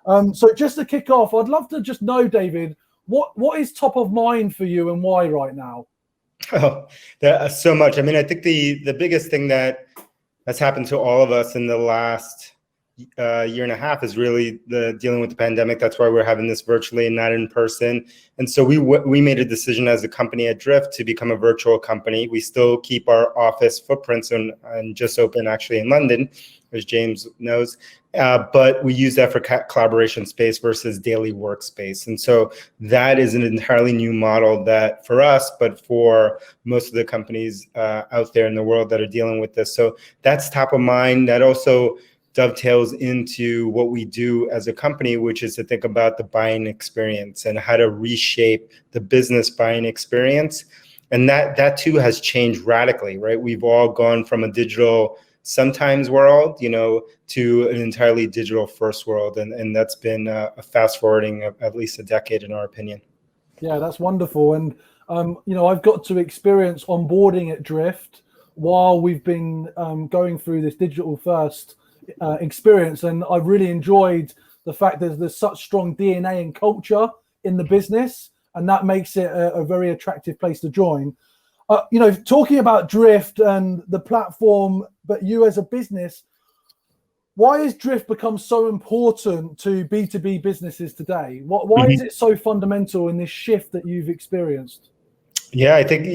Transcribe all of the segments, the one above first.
So just to kick off, I'd love to just know, David, what is top of mind for you and why right now? Oh, there's so much. I mean, I think the biggest thing that's happened to all of us in the last year and a half is really dealing with the pandemic. That's why we're having this virtually and not in person. And so we made a decision as a company at Drift to become a virtual company. We still keep our office footprints and just open actually in London, as James knows. But we use that for collaboration space versus daily workspace. And so that is an entirely new model that for us, but for most of the companies out there in the world that are dealing with this. So that's top of mind. That also dovetails into what we do as a company, which is to think about the buying experience and how to reshape the business buying experience. And that too has changed radically, right? We've all gone from a digital sometimes world, to an entirely digital first world. And that's been a fast forwarding of at least a decade in our opinion. Yeah, that's wonderful. And, I've got to experience onboarding at Drift while we've been going through this digital first experience. And I've really enjoyed the fact that there's such strong DNA and culture in the business, and that makes it a very attractive place to join. Talking about Drift and the platform, but you as a business, why has Drift become so important to B2B businesses today? Why is it so fundamental in this shift that you've experienced? Yeah, I think,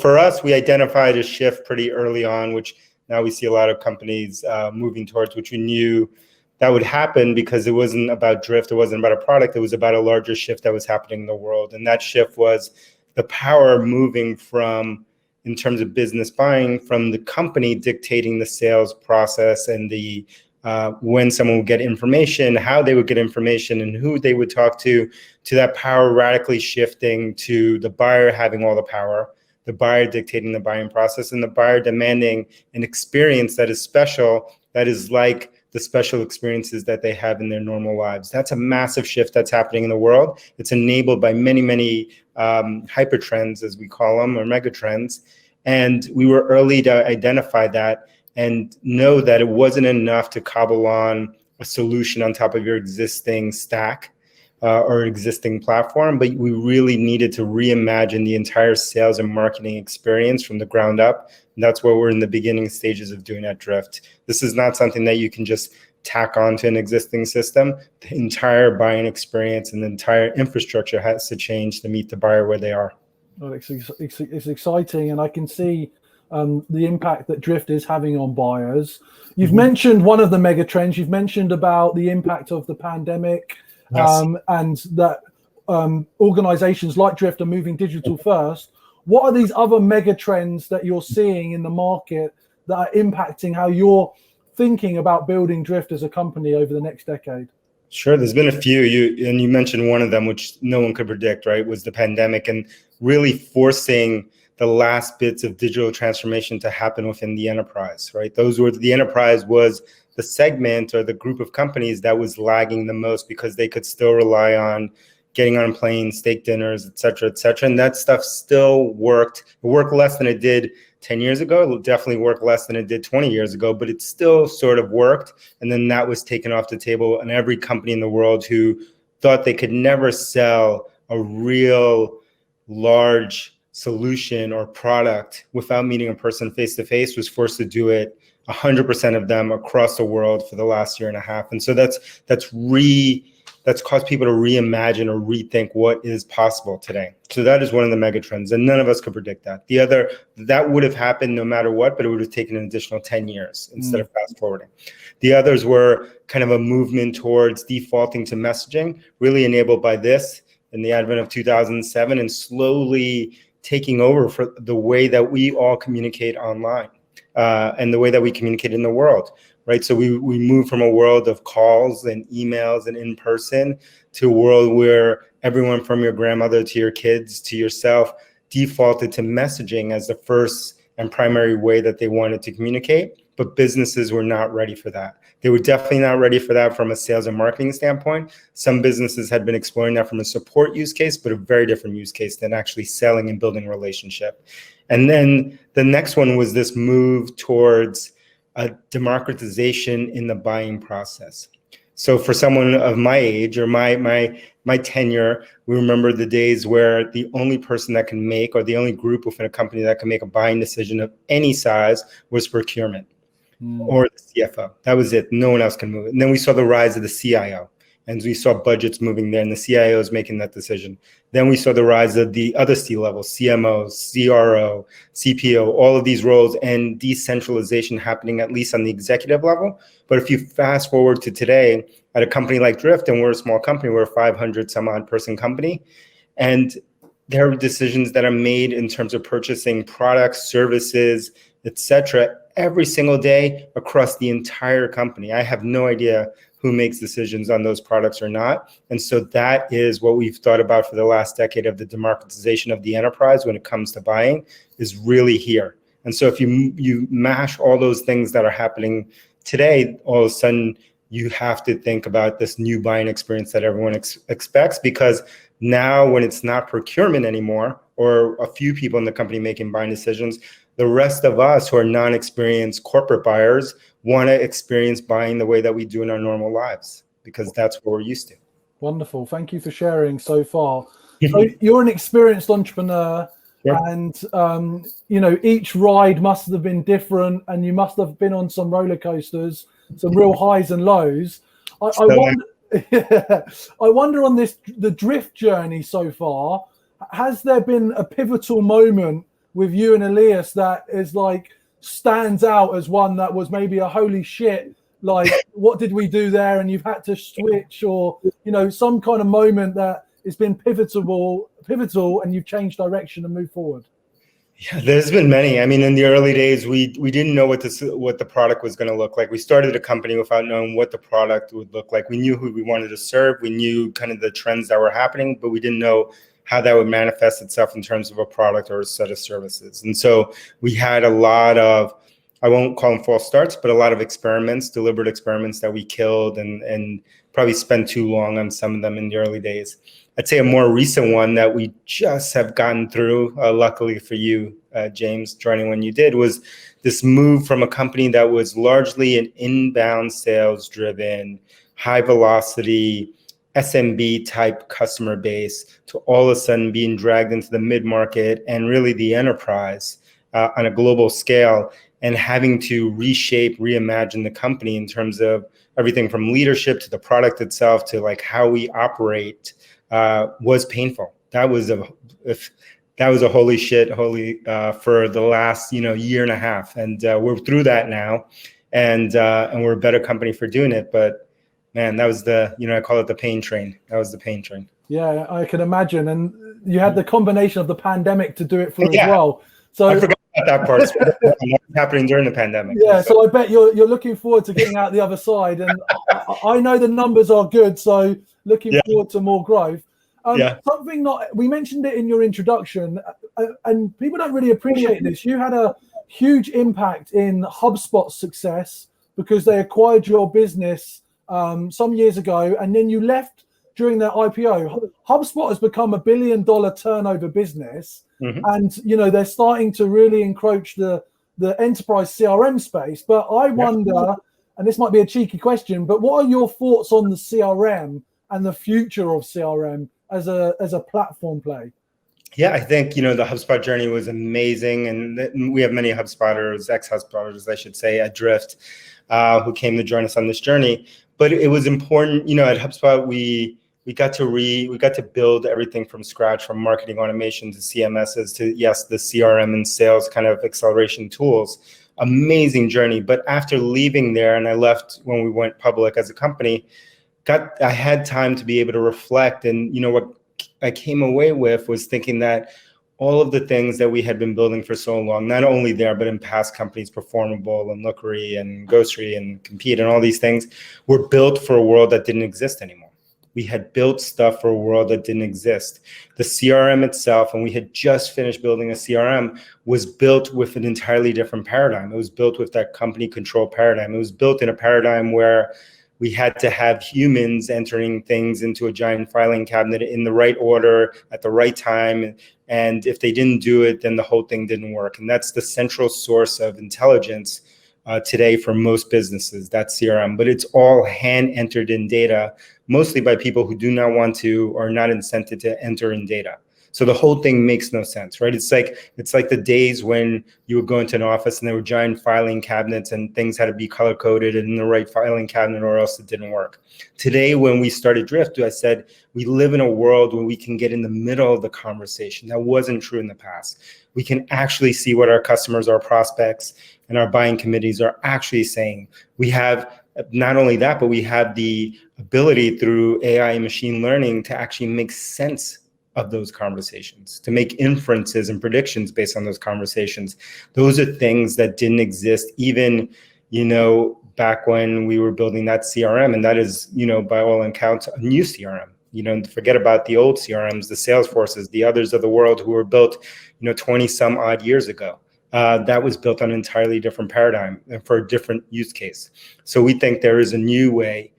for us, we identified a shift pretty early on, which now we see a lot of companies moving towards, which we knew that would happen because it wasn't about Drift. It wasn't about a product. It was about a larger shift that was happening in the world. And that shift was the power moving from, in terms of business buying, from the company dictating the sales process and the when someone would get information, how they would get information, and who they would talk to that power radically shifting to the buyer having all the power, the buyer dictating the buying process, and the buyer demanding an experience that is special, that is like the special experiences that they have in their normal lives. That's a massive shift that's happening in the world. It's enabled by many, many hyper trends, as we call them, or mega trends. And we were early to identify that and know that it wasn't enough to cobble on a solution on top of your existing stack or existing platform, but we really needed to reimagine the entire sales and marketing experience from the ground up. And that's where we're in the beginning stages of doing at Drift. This is not something that you can just tack onto an existing system. The entire buying experience and the entire infrastructure has to change to meet the buyer where they are. Well, it's exciting, and I can see the impact that Drift is having on buyers. You've mentioned one of the mega trends. You've mentioned about the impact of the pandemic. Yes. And that organizations like Drift are moving digital first. What are these other mega trends that you're seeing in the market that are impacting how you're thinking about building Drift as a company over the next decade? Sure, there's been a few. You mentioned one of them, which no one could predict, right? Was the pandemic, and really forcing the last bits of digital transformation to happen within the enterprise, right? The enterprise was the segment or the group of companies that was lagging the most because they could still rely on getting on planes, steak dinners, et cetera, et cetera. And that stuff still worked. It worked less than it did 10 years ago. It will definitely work less than it did 20 years ago, but it still sort of worked. And then that was taken off the table, and every company in the world who thought they could never sell a real large solution or product without meeting a person face-to-face was forced to do it, 100% of them across the world for the last year and a half. And so that's caused people to reimagine or rethink what is possible today. So that is one of the mega trends, and none of us could predict that. The other, that would have happened no matter what, but it would have taken an additional 10 years instead of fast forwarding. The others were kind of a movement towards defaulting to messaging, really enabled by this in the advent of 2007, and slowly taking over for the way that we all communicate online and the way that we communicate in the world, right? So we moved from a world of calls and emails and in person to a world where everyone from your grandmother to your kids to yourself defaulted to messaging as the first and primary way that they wanted to communicate. But businesses were not ready for that. They were definitely not ready for that from a sales and marketing standpoint. Some businesses had been exploring that from a support use case, but a very different use case than actually selling and building a relationship. And then the next one was this move towards a democratization in the buying process. So for someone of my age or my tenure, we remember the days where the only person that can make, or the only group within a company that can make a buying decision of any size was procurement or the CFO. That was it. No one else can move it. And then we saw the rise of the CIO, and we saw budgets moving there, and the CIO is making that decision. Then we saw the rise of the other C levels, CMO, CRO, CPO, all of these roles, and decentralization happening at least on the executive level. But if you fast forward to today at a company like Drift, and we're a small company, we're a 500 some odd person company, and there are decisions that are made in terms of purchasing products, services, etc., every single day across the entire company. I have no idea who makes decisions on those products or not. And so that is what we've thought about for the last decade, of the democratization of the enterprise when it comes to buying is really here. And so if you mash all those things that are happening today, all of a sudden you have to think about this new buying experience that everyone expects, because now when it's not procurement anymore, or a few people in the company making buying decisions, the rest of us who are non-experienced corporate buyers want to experience buying the way that we do in our normal lives, because that's what we're used to. Wonderful. Thank you for sharing so far. So you're an experienced entrepreneur, and each ride must have been different, and you must have been on some roller coasters, some real highs and lows. I wonder on the Drift journey so far, has there been a pivotal moment with you and Elias that is like stands out as one that was maybe a holy shit, like what did we do there, and you've had to switch, or some kind of moment that has been pivotal and you've changed direction and moved forward? Yeah, there's been many. I mean, in the early days, we didn't know what the product was going to look like. We started a company without knowing what the product would look like. We knew who we wanted to serve. We knew kind of the trends that were happening, but we didn't know how that would manifest itself in terms of a product or a set of services. And so we had a lot of, I won't call them false starts, but a lot of experiments, deliberate experiments that we killed, and probably spent too long on some of them in the early days. I'd say a more recent one that we just have gotten through, luckily for you, James, joining when you did, was this move from a company that was largely an inbound sales driven, high velocity, SMB type customer base, to all of a sudden being dragged into the mid-market and really the enterprise on a global scale, and having to reshape, reimagine the company in terms of everything from leadership to the product itself to like how we operate, was painful. That was a holy shit for the last year and a half, and we're through that now, and we're a better company for doing it. But man, that was I call it the pain train. That was the pain train. Yeah, I can imagine. And you had the combination of the pandemic to do it through as well. So I forgot about that part. What's happening during the pandemic. Yeah, so I bet you're looking forward to getting out the other side. And I know the numbers are good, so looking forward to more growth. Something not, we mentioned it in your introduction, and people don't really appreciate this. You had a huge impact in HubSpot's success because they acquired your business some years ago, and then you left during their IPO. HubSpot has become $1 billion turnover business, and they're starting to really encroach the enterprise CRM space. But I wonder, and this might be a cheeky question, but what are your thoughts on the CRM and the future of CRM as a platform play? Yeah, I think, the HubSpot journey was amazing. And we have many HubSpotters, ex-HubSpotters, I should say, at Drift, who came to join us on this journey. But it was important, at HubSpot, we got to build everything from scratch, from marketing automation to CMSs to, the CRM and sales kind of acceleration tools. Amazing journey. But after leaving there, and I left when we went public as a company, I had time to be able to reflect. And, what I came away with was thinking that all of the things that we had been building for so long, not only there, but in past companies, Performable and Lookery and Ghostery and Compete and all these things, were built for a world that didn't exist anymore. We had built stuff for a world that didn't exist. The CRM itself, and we had just finished building a CRM, was built with an entirely different paradigm. It was built with that company control paradigm. It was built in a paradigm where we had to have humans entering things into a giant filing cabinet in the right order at the right time. And if they didn't do it, then the whole thing didn't work. And that's the central source of intelligence today for most businesses. That's CRM, but it's all hand entered in data, mostly by people who do not want to or not incented to enter in data. So the whole thing makes no sense, right? It's like the days when you would go into an office and there were giant filing cabinets and things had to be color coded in the right filing cabinet or else it didn't work. Today, when we started Drift, I said, we live in a world where we can get in the middle of the conversation. That wasn't true in the past. We can actually see what our customers, our prospects, and our buying committees are actually saying. We have not only that, but we have the ability through AI and machine learning to actually make sense of those conversations, to make inferences and predictions based on those conversations. Those are things that didn't exist even, back when we were building that CRM. And that is, by all accounts, a new CRM. Forget about the old CRMs, the Salesforces, the others of the world who were built, 20 some odd years ago. That was built on an entirely different paradigm and for a different use case. So we think there is a new way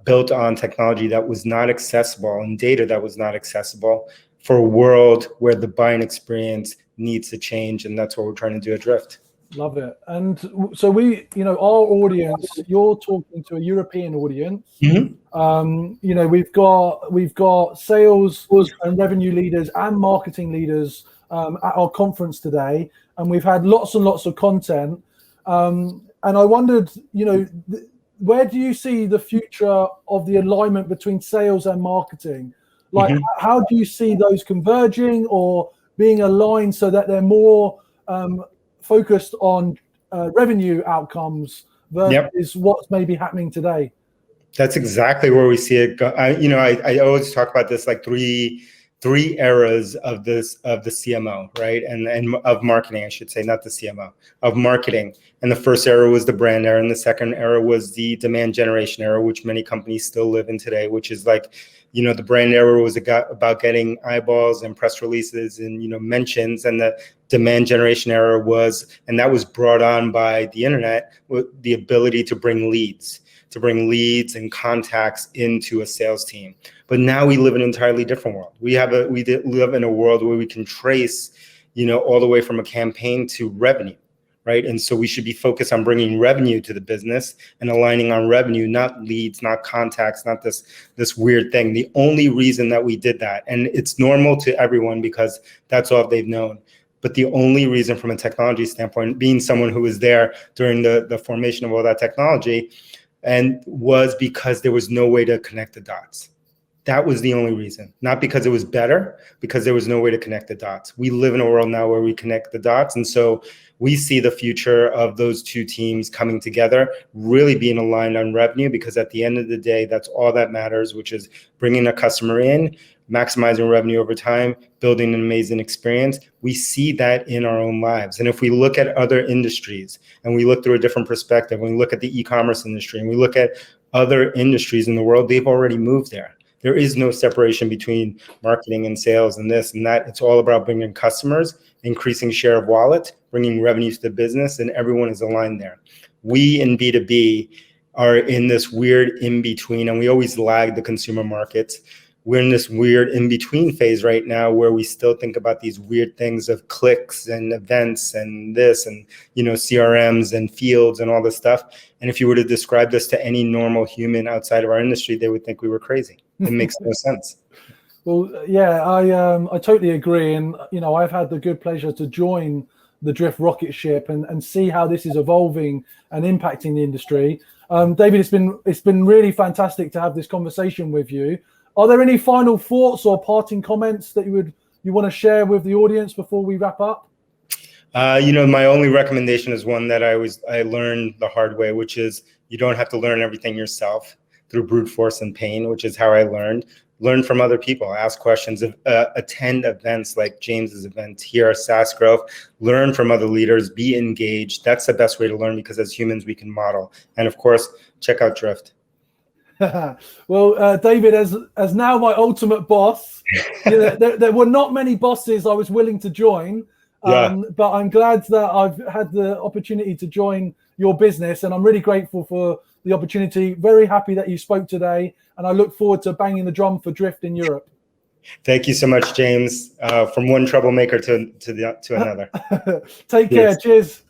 built on technology that was not accessible and data that was not accessible for a world where the buying experience needs to change. And that's what we're trying to do at Drift. Love it. And so our audience, you're talking to a European audience. Mm-hmm. We've got sales and revenue leaders and marketing leaders at our conference today, and we've had lots and lots of content. And I wondered, where do you see the future of the alignment between sales and marketing? Like, how do you see those converging or being aligned so that they're more focused on revenue outcomes versus what's maybe happening today? That's exactly where we see it go. I always talk about this like three eras of the CMO, right? And of marketing, I should say, not the CMO, of marketing. And the first era was the brand era, and the second era was the demand generation era, which many companies still live in today, which is like, the brand era was about getting eyeballs and press releases and, mentions, and the demand generation era was, and that was brought on by the internet, with the ability to bring leads and contacts into a sales team. But now we live in an entirely different world. We live in a world where we can trace, all the way from a campaign to revenue, right? And so we should be focused on bringing revenue to the business and aligning on revenue, not leads, not contacts, not this weird thing. The only reason that we did that, and it's normal to everyone because that's all they've known, but the only reason from a technology standpoint, being someone who was there during the formation of all that technology, and was because there was no way to connect the dots. That was the only reason, not because it was better, because there was no way to connect the dots. We live in a world now where we connect the dots. And so we see the future of those two teams coming together, really being aligned on revenue, because at the end of the day, that's all that matters, which is bringing a customer in, maximizing revenue over time, building an amazing experience. We see that in our own lives. And if we look at other industries and we look through a different perspective, when we look at the e-commerce industry and we look at other industries in the world, they've already moved there. There is no separation between marketing and sales and this and that. It's all about bringing customers, increasing share of wallet, bringing revenue to the business, and everyone is aligned there. We in B2B are in this weird in-between, and we always lag the consumer markets. We're in this weird in-between phase right now where we still think about these weird things of clicks and events and this and, CRMs and fields and all this stuff. And if you were to describe this to any normal human outside of our industry, they would think we were crazy. It makes no sense. Well, yeah, I totally agree. And, I've had the good pleasure to join the Drift rocket ship and see how this is evolving and impacting the industry. David, it's been really fantastic to have this conversation with you. Are there any final thoughts or parting comments that you want to share with the audience before we wrap up? My only recommendation is one that I learned the hard way, which is you don't have to learn everything yourself through brute force and pain, which is how I learned. Learn from other people, ask questions, attend events like James's event here at SaaSGrowth, learn from other leaders, be engaged. That's the best way to learn, because as humans, we can model. And of course, check out Drift. Well, David, as now my ultimate boss, there were not many bosses I was willing to join, but I'm glad that I've had the opportunity to join your business, and I'm really grateful for the opportunity. Very happy that you spoke today, and I look forward to banging the drum for Drift in Europe. Thank you so much, James. From one troublemaker to another. Take care. Cheers.